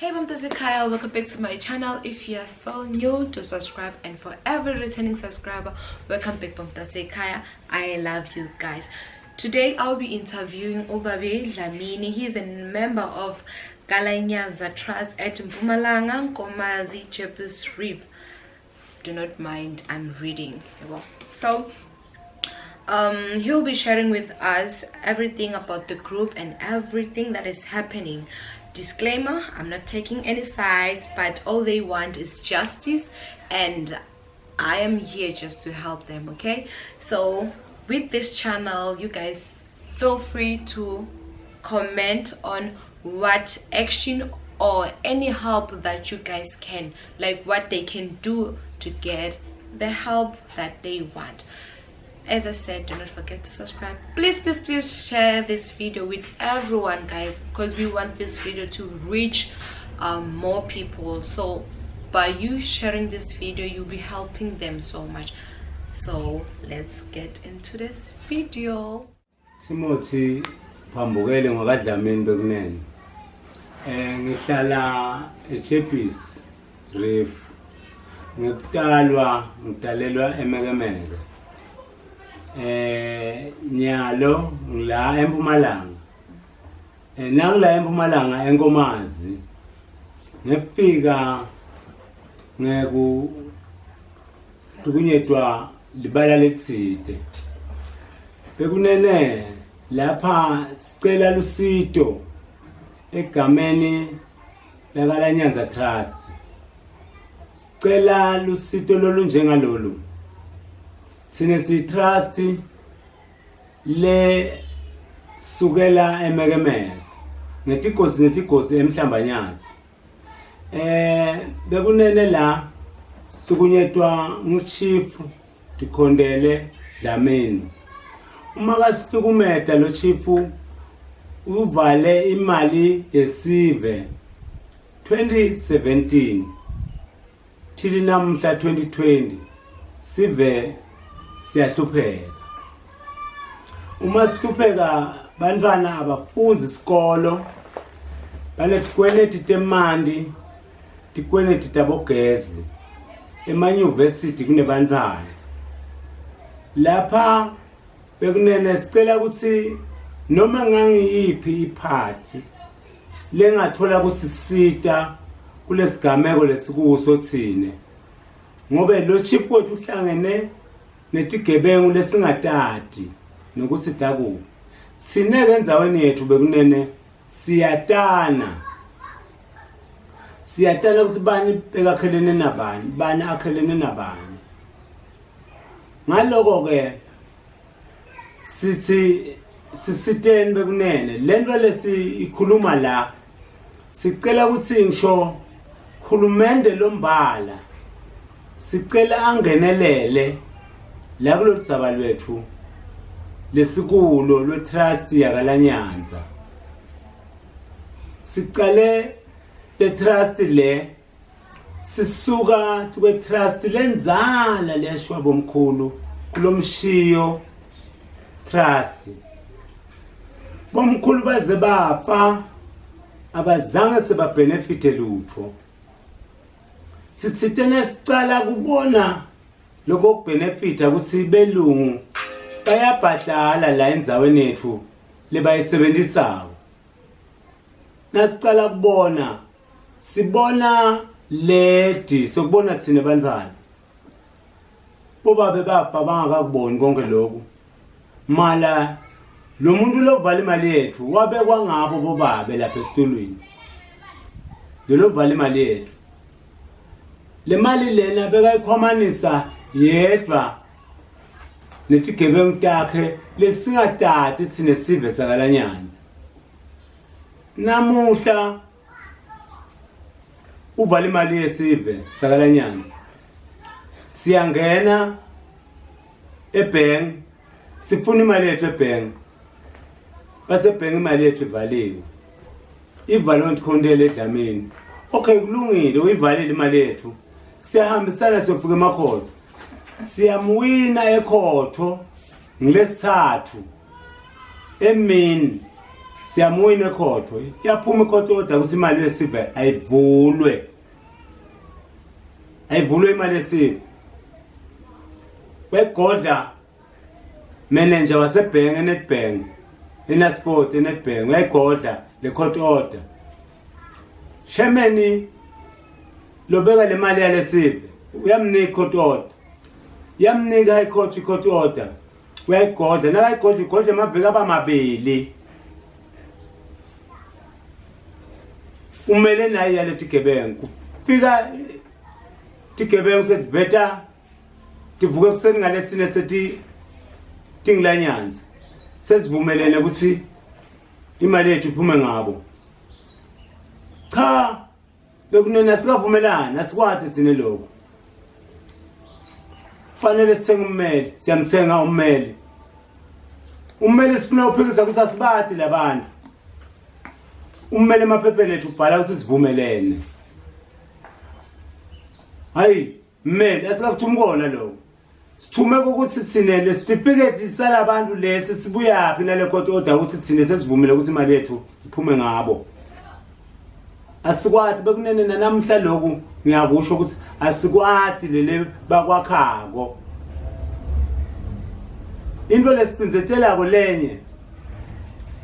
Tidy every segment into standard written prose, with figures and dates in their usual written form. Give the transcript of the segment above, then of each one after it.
Hey Kaya, welcome back to my channel. If you are so new, to subscribe, and for every returning subscriber, welcome back Kaya. I love you guys. Today I'll be interviewing Obabe Dlamini. He's a member of Galanyaza Trust at Mpumalanga, Nkomazi, Chepes Reef. Do not mind, I'm reading. So he'll be sharing with us everything about the group and everything that is happening. Disclaimer, I'm not taking any sides, but all they want is justice and I am here just to help them. Okay, so with this channel, you guys feel free to comment on what action or any help that you guys can, like what they can do to get the help that they want. As I said, do not forget to subscribe. Please share this video with everyone, guys, because we want this video to reach more people. So by you sharing this video, you'll be helping them so much. So let's get into this video. Timothy Phambukele ngokaDlamini bekunene. Ngihlala eChepes Reef. Ngidalelwa eMekemeke. Nyalo ngila eMpumalanga. Nangila eMpumalanga eNkomazi. Ngifika hlukunyetwa libala letsite. Bekunene lapha sicela lusito egameni lakaLanyaza Trust. Sicela lusito lolunjengalolu. Sinesi trust le sukela eMekemeke ngetikosi emhlambanyazi. Bekunene la sihlukunyetwa nguchief Tikhondele Dlamini. Uma kasihlukumeta lo chief uvale imali yesive 2017 till namhla 2020 sive siyahlupheka. Uma sihlupheka bantwana abafunzi isikolo banekweneti temandi tikweneti tabogezi emanyuvesithi kunebantwana lapha. Bekunene sicela ukuthi noma ngangiyiphi iphathi lengathola kusisita kulesigameko lesikuso thine, ngobe lo chief wethu uhlangene netigebengu lesingatati nokusida ku sineke endzaweni yethu. Bekunene siyatana ukuthi bani bekakhelene nabani, bani akhelene nabani. Ngaloko ke sithi sisiteni bekunene lento lesi ikhuluma la, sicela ukuthi ngisho khulumende lombala sicela angenelele la kulodzaba lwethu lesikulo lwetrust yakaLanyaza. Sicale le trust le sisuka kwe trust lenzala leshwa bomkhulu kulomshiyo trust. Bomkhulu baze bafa abazange sebabenefite lutho. Sithitene sicala kubona lokho kubenefita ukuthi belungu bayabhadala la endzaweni yethu lebayisebenzisayo. Nasicala kubona sibona ledi sokubona thina bantwana bobabe bafa bangakakuboni konke lokhu. Mala lo muntu lovala imali yethu wabekwa ngabo bobabe lapha esitulweni. Lo vala imali yethu. Le mali lena bekayikhwamanisa yedwa netigebengu takhe lesingatati thine sive sakaLanyaza. Namuhla uvala imali yesive sakaLanyaza. Siyangena ebank sifuna imali yethu ebank. Base bank imali yethu ivaliwe. Ivalwe Tikhondele Dlamini. Okay, kulungile uyivalile imali yethu. Siyahambisana siyofika emakhotho. Siyamwina ekhotho ngilesithathu emini siyamuyina ekhotho yaphuma ikhotho order ukuthi imali yesive ayivulwe imali yesive wegodla manager wasebhenki eNetbank eNasport eNetbank wegodla le court order chairman lobeka le mali yalesive uyamnika court order yamnika high court order wegodla nakayigodla amabheka abamabili umele naye yale tigebengu fika tigebengu sethi better tivuke kuseni ngalesine sethi tingilanyanza sesivumelene ukuthi imali yethu iphume ngabo cha bekunena sikavumelana asikwathi sine lokho fanele sithenga ummeli siyamthenga ummeli sifuna uphikisa kusasibathi labantu ummeli emaphepheni ethu ubhala ukuthi sivumelene hayi mmeli asikakuthumkona lokho sithume ukuthi thine le certificate salabantu lesi sibuyaphi nale court order ukuthi thine sesivumile ukuthi imali yethu iphume ngabo asikwathi bekunene namhla lokhu ngiyakusho ukuthi asikwathi lele bakwakhako into lesicinzetelako lenye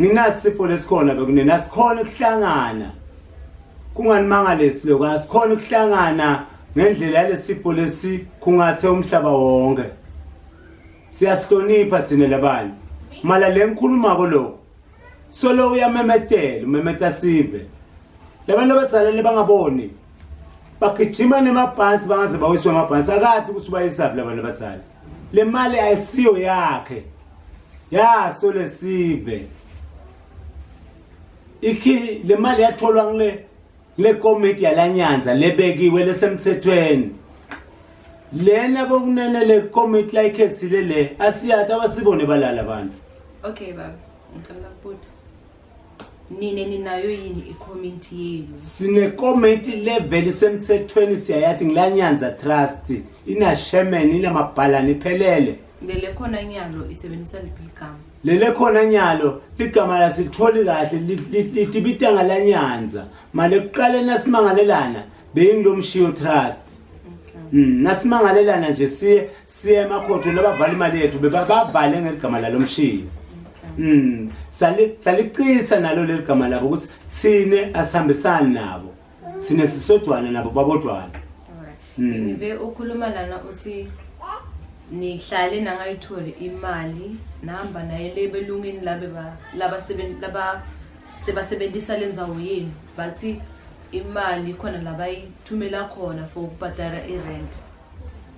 nginasipho lesikhona bekunene asikhona ukuhlangana kunganimangalesi lokho asikhona ukuhlangana ngendlela yalesipho lesi kungathe umhlaba wonke siyasihlonipha sine labantu mala lengikhuluma lo solo uyamemetela umemeta sive labantu abatsalele bangaboni bagijima nemabhasi bangaze bawiswe amabhasi akathi ukuthi bayisaphi labantu abatsala le mali ayisiyo yakhe yaso lesive le mali yatholwa le committee yalanyanza lebekiwe lesemthethweni lena bokunene le committee layikhethile le asiyathi abasibone balala abantu okay baba ngicela ukubuza ninayo yini i-committee yenu sine committee level semthethweni siyayathi ngilanyanza trust ina chairman ina mabhalani phelele lele khona nyalo isebenzisa ligama lele khona nyalo ligama lasitholi kahle litibita ngalanyanza manje kuqale nasimangalelana beyingilomshiyo trust nasimangalelana nje siye emakhotho labavala imali yethu bebavale ngeligama lalomshiyo salicitha nalo leligama labo ukuthi sine asihambisani nabo sine sisodwana nabo babodwana ngive ukhuluma lana uthi nihlale nangayithole imali nahamba naye lebelungini laba sebasebenzisa lenzawo yenu bathi imali khona labayithumela khona for ukubhadala irent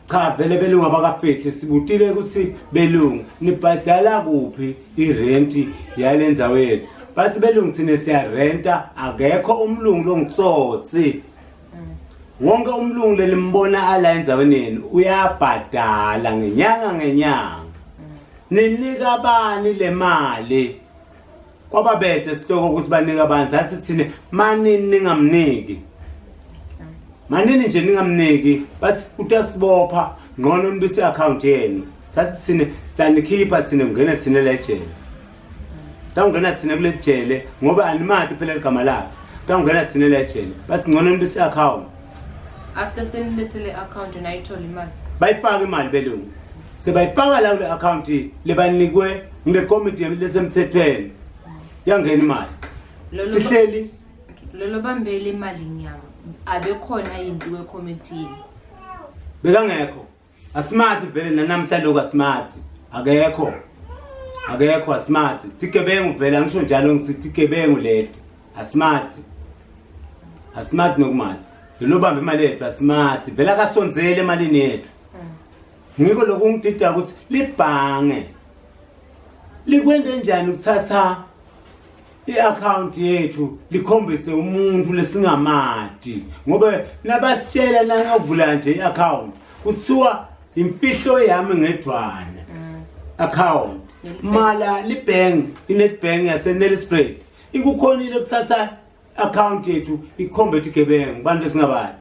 cha vele belungu abakafihli sibutile ukuthi belungu nibhadala kuphi irent yalenzawo yethu bathi belungu sine siyarenta akekho umlungu longitsotsi wonke umlungu lelimbona ala endzaweni yenu uyabhadala ngenyanga ninika bani le mali kwababethe sihloko ukuthi banika abantu sathi thine manini ningamniki manini nje ningamniki basi utasibopha ngcono mbisi account yenu sathi thine stand keeper thine ngene thine lejele tawungena thine kule jele ngoba animathi phela igama lakhe tawungena thine lejele basi ngcono mbisi account after sending le account nayithola imali bayifaka imali belungu sebayifaka la kule account lebanikwe ngile committee lesemthethweni yangena imali sihleli lolo bambele imali nyama abekhona yinto kwe committee bekangekho asmart vele nanamhla lokho asmart akekho asmart tigebengu vele ngisho njalo ngisithi tigebengu lethu asmart nokumathi lo bamba imali yethu asmart vela kasonzele emalini yethu ngiko lokungidida ukuthi libhange likwende njani ukuthatha i-account yethu likhombise umuntu lesingamadi ngoba nabasitshela nangavula nje i-account kuthiwa imfihlo yami ngedwana account mala libhank iNetbank yaseNelspruit ikukhonile ukuthatha account yethu ikhombe tigebengu bantu lesingabadi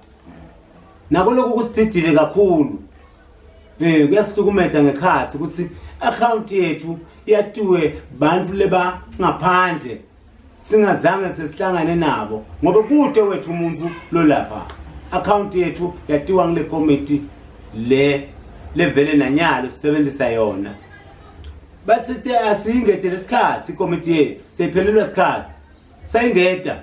nako lokho kusithidile kakhulu kuyasihlukumeza ngekhathi ukuthi account yethu iyatiwe bantu leba ngaphandle singazange sesihlangane nabo ngoba kude wethu umuntu lo lapha account yethu yatiwa ngile committee levele nanyalo sisebenzisa yona bathi asingede lesikhathi icommittee yethu sephelelwa isikhathi sayingeda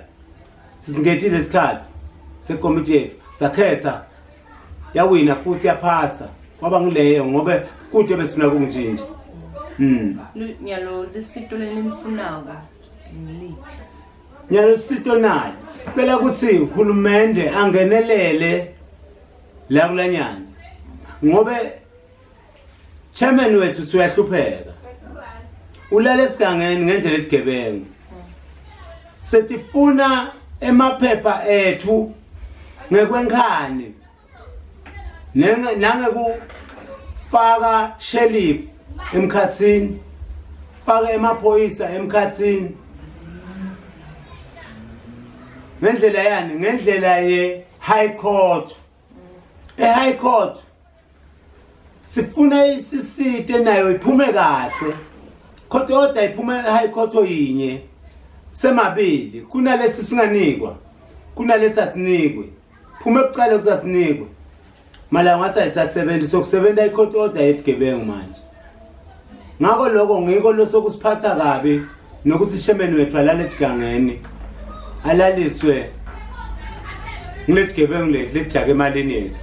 sisingedile isikhathi secommittee yethu sakhetha yawina futhi yaphasa kwaba ngileyo ngoba kude besifuna kunjinje nyalo lisito lelimfunako ngiliphi nyalo sito nalo sicela ukuthi uhulumende angenelele la kulanyanza ngoba chairman wethu suyahlupheka ulale esigangeni ngendlela edigebengu setifuna emaphepha ethu ngekwenkhani nangekufaka shelif emkhatsini faka emaphoyisa emkhatsini ngendlela yani ngendlela ye high court high court sifuna isisite nayo iphume kahle kodwa iphume high court oyinye semabili kunalesi singanikwa kunalesi asinikwe phume kuqala kusasinikwe mala ngasayisasebenza sokusebenza icourt order yetigebengu manje ngako lokho ngiko losokusiphatha kabi nokuthi chairman wethu alale etigangeni alaliswe ngiletigebengu lejake emalini yethu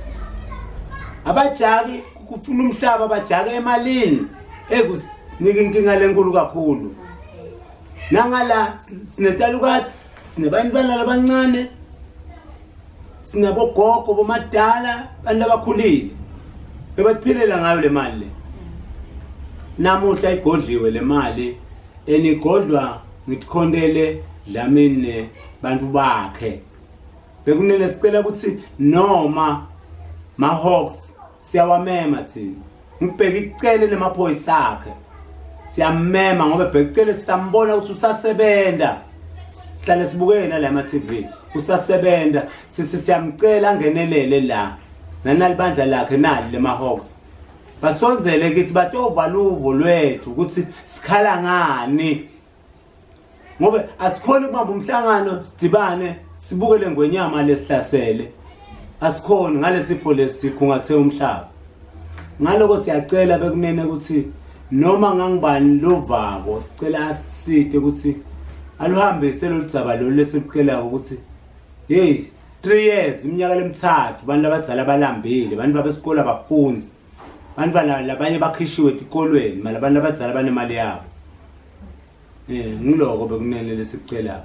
abajaki kufuna umhlaba abajake emalini ekusinika inkinga lenkulu kakhulu nangala sinetalukati sinebantwana labancane sinabogogo bomadala abantu abakhulile bebaphilele ngayo le mali namuhla igodliwe le mali enigodlwa ngitkhondele Dlamini bantu bakhe bekunele sicela ukuthi noma maHawks siyawamema thina ngibheka icele lemaphoyisa akhe siyamema ngoba bheka icele sisambona ukuthi usasebenza sihlale sibukena la ma TV usasebenda siyamcela angenelele la nanalibandla lakhe nali lemaHawks basonzele kithi batovala uvo lwethu ukuthi sikhala ngani ngoba asikhona ukubamba umhlangano sidibane sibukele ngwenyama lesihlasele asikhona ngalesipho lesikhungathe umhlaba ngaloko siyacela bekunene ukuthi noma ngangibani lovako sicela asisite ukuthi aluhambise loludzaba lo lesicela ukuthi hey 3 years iminyaka lemithathu abantu abadzala abalambile abantu babesikole abafunzi abantu labanye bakhishiwe etikolweni malabantu abadzala banemali yabo ngiloko bekunene lesicela